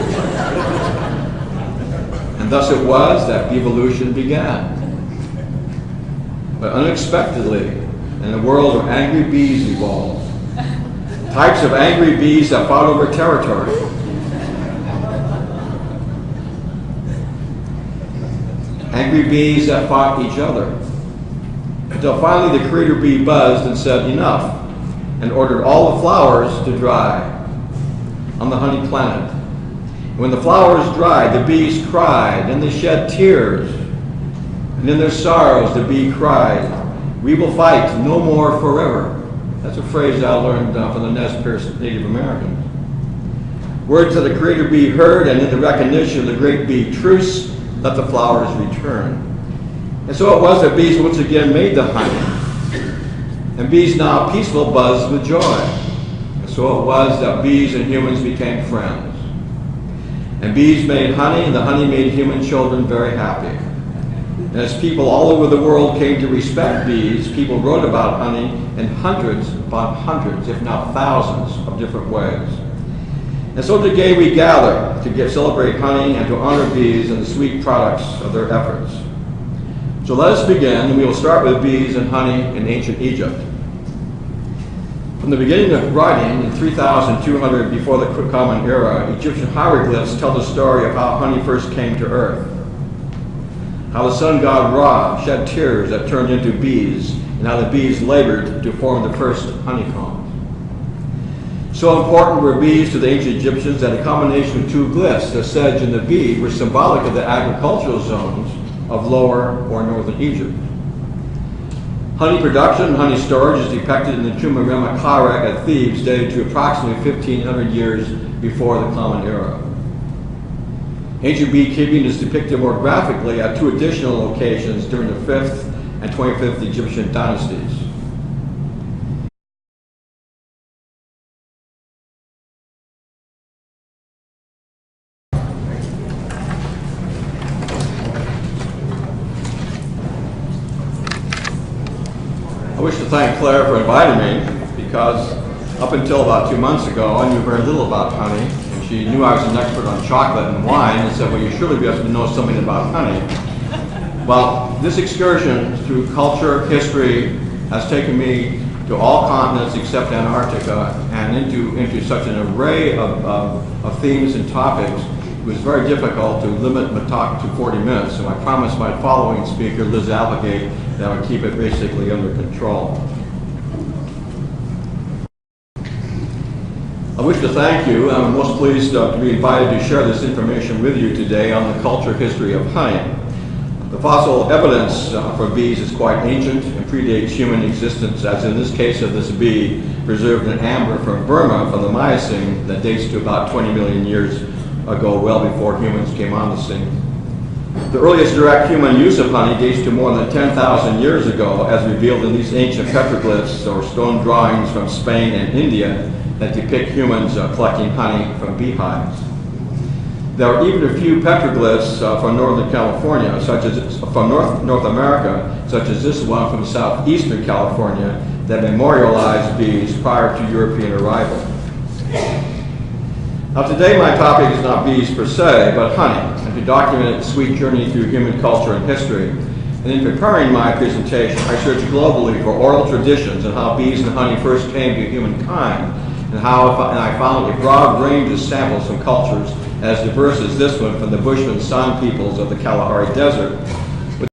And thus it was that beevolution began. But unexpectedly, in a world of angry bees evolved. Types of angry bees that fought over territory. Angry bees that fought each other. Until finally the creator bee buzzed and said enough, and ordered all the flowers to dry on the honey planet. When the flowers dried, the bees cried, and they shed tears. And in their sorrows the bee cried, "We will fight no more forever." That's a phrase I learned from the Nez Perce Native Americans. Words that the creator bee heard, and in the recognition of the great bee truce, let the flowers return. And so it was that bees once again made the honey. And bees now peaceful buzzed with joy. And so it was that bees and humans became friends. And bees made honey, and the honey made human children very happy. And as people all over the world came to respect bees, people wrote about honey in hundreds upon hundreds, if not thousands, of different ways. And so today we gather to celebrate honey and to honor bees and the sweet products of their efforts. So let us begin, and we will start with bees and honey in ancient Egypt. From From the beginning of writing in 3200 before the Common Era, Egyptian hieroglyphs tell the story of how honey first came to earth, how the sun god Ra shed tears that turned into bees, and how the bees labored to form the first honeycomb. So important were bees to the ancient Egyptians that a combination of two glyphs, the sedge and the bee, were symbolic of the agricultural zones of lower or northern Egypt. Honey production and honey storage is depicted in the tomb of Karnak at Thebes, dated to approximately 1500 years before the Common Era. Ancient beekeeping is depicted more graphically at two additional locations during the 5th and 25th Egyptian dynasties. I wish to thank Claire for inviting me, because up until about 2 months ago, I knew very little about honey, and she knew I was an expert on chocolate and wine, and said, well, you surely have to know something about honey. Well, this excursion through culture, history, has taken me to all continents except Antarctica, and into such an array of themes and topics. It was very difficult to limit my talk to 40 minutes, so I promised my following speaker, Liz Applegate, that I would keep it basically under control. I wish to thank you. I'm most pleased to be invited to share this information with you today on the culture history of honey. The fossil evidence for bees is quite ancient and predates human existence, as in this case of this bee preserved in amber from Burma from the Miocene that dates to about 20 million years ago, well before humans came on the scene. The earliest direct human use of honey dates to more than 10,000 years ago, as revealed in these ancient petroglyphs or stone drawings from Spain and India that depict humans collecting honey from beehives. There are even a few petroglyphs from Northern California, from North America, such as this one from southeastern California, that memorialize bees prior to European arrival. Now today my topic is not bees per se, but honey, and to document its sweet journey through human culture and history. And in preparing my presentation, I searched globally for oral traditions and how bees and honey first came to humankind, and I found a broad range of samples from cultures as diverse as this one from the Bushman San peoples of the Kalahari Desert